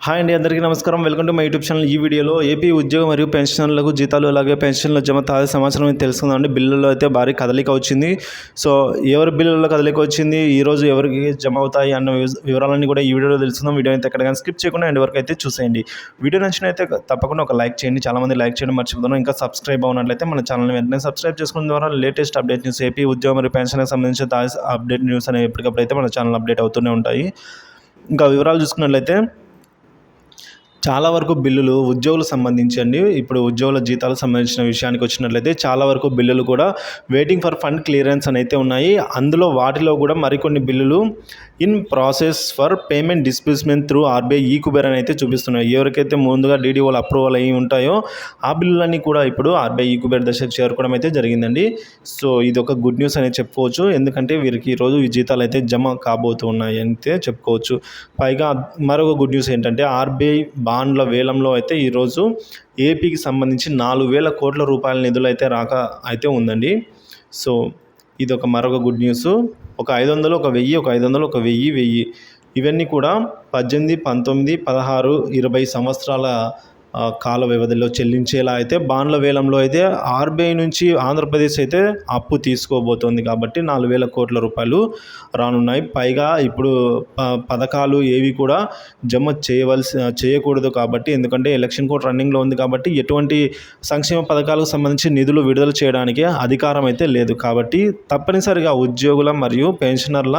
Hi అండి, అందరికీ నమస్కారం. Welcome to my YouTube channel. ఈ వీడియోలో ఏపీ ఉద్యోగ మరియు పెన్షనర్లకు జీతాలు అలాగే పెన్షన్ల జమ తాజా సమాచారం అయితే తెలుసుకుందామండి. బిల్లుల్లో అయితే భారీ కదలిక వచ్చింది. సో ఎవరి బిల్లుల్లో కదలిక వచ్చింది, ఈరోజు ఎవరికి జమ అవుతాయి అన్న వివరాలన్నీ కూడా ఈ వీడియోలో తెలుసుకుందాం. వీడియో అయితే ఎక్కడ కానీ స్కిప్ చేయకుండా ఎండ్ వరకు అయితే చూసేయండి. వీడియో నచ్చినైతే తప్పకుండా ఒక లైక్ చేయండి. చాలామంది లైక్ చేయడం మర్చిపోతున్నాం. ఇంకా సబ్స్క్రైబ్ అవునట్లయితే మన ఛానల్ని వెంటనే సబ్స్క్రైబ్ చేసుకోవడం ద్వారా లేటెస్ట్ అప్డేట్ న్యూస్, ఏపీ ఉద్యోగ మరియు పెన్షన్కి సంబంధించిన తాజా అప్డేట్ న్యూస్ అనేవి ఎప్పటికప్పుడు అయితే మన ఛానల్ అప్డేట్ అవుతూనే ఉంటాయి. ఇంకా వివరాలు చూసుకున్నట్లయితే చాలా వరకు బిల్లులు ఉద్యోగులకు సంబంధించి అండి. ఇప్పుడు ఉద్యోగుల జీతాలకు సంబంధించిన విషయానికి వచ్చినట్లయితే చాలా వరకు బిల్లులు కూడా వెయిటింగ్ ఫర్ ఫండ్ క్లియరెన్స్ అని అయితే ఉన్నాయి. అందులో వాటిలో కూడా మరికొన్ని బిల్లులు in process for payment disbursement through RBI ఈ కుబేర్ అని అయితే చూపిస్తున్నాయి. ఎవరికైతే ముందుగా డీడీఓలు అప్రూవల్ అయ్యి ఉంటాయో ఆ బిల్లులన్నీ కూడా ఇప్పుడు ఆర్బీఐ ఈ కుబేర్ దశకు చేరుకోవడం అయితే జరిగిందండి. సో ఇది ఒక గుడ్ న్యూస్ అనేది చెప్పుకోవచ్చు. ఎందుకంటే వీరికి ఈరోజు ఈ జీతాలు అయితే జమ కాబోతున్నాయి అయితే చెప్పుకోవచ్చు. పైగా మరొక గుడ్ న్యూస్ ఏంటంటే ఆర్బీఐ బాండ్ల వేలంలో అయితే ఈరోజు ఏపీకి సంబంధించి 4,000 కోట్ల రూపాయల నిధులు అయితే రాక అయితే ఉందండి. సో ఇది ఒక మరొక గుడ్ న్యూస్. ఒక 500, ఒక 1000, ఒక 500, ఒక 1000 ఇవన్నీ కూడా 18, 19, 16, 20 సంవత్సరాల కాల వ్యవధిలో చెల్లించేలా అయితే బాండ్ల వేలంలో అయితే ఆర్బీఐ నుంచి ఆంధ్రప్రదేశ్ అయితే అప్పు తీసుకోబోతోంది. కాబట్టి 4,000 కోట్ల రూపాయలు రానున్నాయి. పైగా ఇప్పుడు పథకాలు ఏవి కూడా జమ చేయకూడదు కాబట్టి, ఎందుకంటే ఎలక్షన్ కోడ్ రన్నింగ్లో ఉంది కాబట్టి ఎటువంటి సంక్షేమ పథకాలకు సంబంధించి నిధులు విడుదల చేయడానికి అధికారం అయితే లేదు. కాబట్టి తప్పనిసరిగా ఉద్యోగుల మరియు పెన్షనర్ల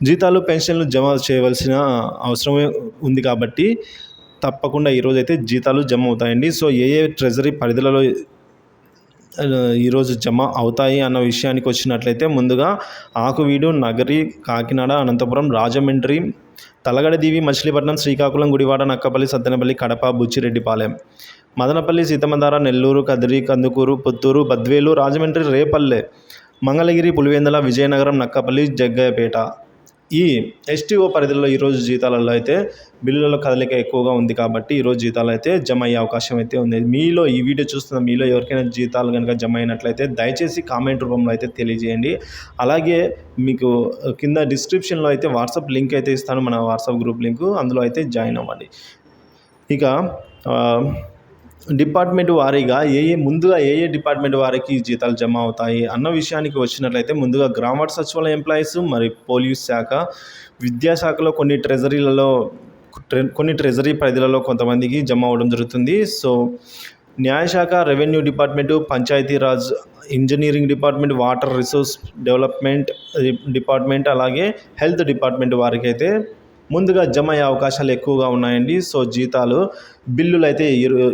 జీతాలు పెన్షన్లు జమ చేయవలసిన అవసరమే ఉంది. కాబట్టి తప్పకుండా ఈరోజు అయితే జీతాలు జమ అవుతాయండి. సో ఏ ట్రెజరీ పరిధిలలో ఈరోజు జమ అవుతాయి అన్న విషయానికి వచ్చినట్లయితే ముందుగా ఆకువీడు, నగరి, కాకినాడ, అనంతపురం, రాజమండ్రి, తలగడదీవి, మచిలీపట్నం, శ్రీకాకుళం, గుడివాడ, నక్కపల్లి, సత్తెనపల్లి, కడప, బుచ్చిరెడ్డిపాలెం, మదనపల్లి, సీతమ్మధార, నెల్లూరు, కదిరి, కందుకూరు, పుత్తూరు, బద్వేలు, రాజమండ్రి, రేపల్లె, మంగళగిరి, పులివెందుల, విజయనగరం, నక్కపల్లి, జగ్గయ్యపేట ఈ ఎస్టీఓ పరిధిలో ఈరోజు జీతాలలో అయితే బిల్లుల కదలిక ఎక్కువగా ఉంది. కాబట్టి ఈరోజు జీతాలు అయితే జమ అయ్యే అవకాశం అయితే ఉంది. మీలో ఈ వీడియో చూస్తున్న మీలో ఎవరికైనా జీతాలు కనుక జమ అయినట్లయితే దయచేసి కామెంట్ రూపంలో అయితే తెలియజేయండి. అలాగే మీకు కింద డిస్క్రిప్షన్లో అయితే వాట్సాప్ లింక్ అయితే ఇస్తాను, మన వాట్సాప్ గ్రూప్ లింకు, అందులో అయితే జాయిన్ అవ్వండి. ఇక డిపార్ట్మెంట్ వారీగా ముందుగా ఏ డిపార్ట్మెంట్ వారికి జీతాలు జమ అవుతాయి అన్న విషయానికి వచ్చినట్లయితే ముందుగా గ్రామ వార్డు సచివాలయ ఎంప్లాయీస్, మరి పోలీస్ శాఖ, విద్యాశాఖలో కొన్ని ట్రెజరీ పరిధిలలో కొంతమందికి జమ అవ్వడం జరుగుతుంది. సో న్యాయశాఖ, revenue department, Panchayati Raj, engineering department, water resource development department, అలాగే హెల్త్ డిపార్ట్మెంట్ వారికి అయితే ముందుగా జమ అయ్యే అవకాశాలు ఎక్కువగా ఉన్నాయండి. సో జీతాలు బిల్లులు అయితే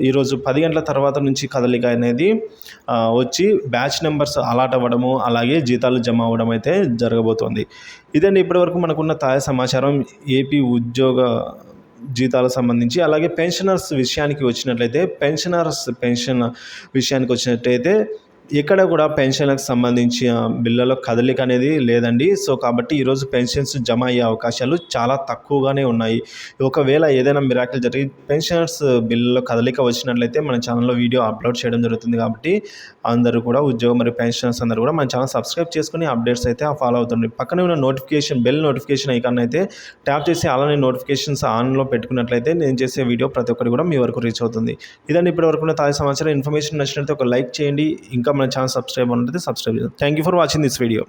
ఈరోజు 10 గంటల తర్వాత నుంచి కదలిక అనేది వచ్చి బ్యాచ్ నెంబర్స్ అలాట్ అవ్వడము, అలాగే జీతాలు జమ అవ్వడం అయితే జరగబోతోంది. ఇదండి ఇప్పటివరకు మనకున్న తాజా సమాచారం ఏపీ ఉద్యోగ జీతాలకు సంబంధించి. అలాగే పెన్షనర్స్ విషయానికి వచ్చినట్లయితే పెన్షన్ విషయానికి వచ్చినట్లయితే ఎక్కడ కూడా పెన్షన్లకు సంబంధించిన బిల్లుల కదలిక అనేది లేదండి. సో కాబట్టి ఈరోజు పెన్షన్స్ జమ అయ్యే అవకాశాలు చాలా తక్కువగానే ఉన్నాయి. ఒకవేళ ఏదైనా మిరాకిల్ జరిగి పెన్షనర్స్ బిల్లులో కదలిక వచ్చినట్లయితే మన ఛానల్లో వీడియో అప్లోడ్ చేయడం జరుగుతుంది. కాబట్టి అందరూ కూడా ఉద్యోగం మరియు పెన్షనర్స్ అందరూ కూడా మన ఛానల్ సబ్స్క్రైబ్ చేసుకుని అప్డేట్స్ అయితే ఫాలో అవుతుంది. పక్కనే ఉన్న బెల్ నోటిఫికేషన్ ఐకాన్ అయితే ట్యాప్ చేసి అలానే నోటిఫికేషన్స్ ఆన్లో పెట్టుకున్నట్లయితే నేను చేసే వీడియో ప్రతి ఒక్కటి కూడా మీ వరకు రీచ్ అవుతుంది. ఇదండి ఇప్పటివరకు ఉన్న తాజా సమాచారం. ఇన్ఫర్మేషన్ నచ్చినట్లయితే ఒక లైక్ చేయండి. ఇంకా మన ఛానల్ సబ్స్క్రైబ్ చేయండి. Thank you for watching this video.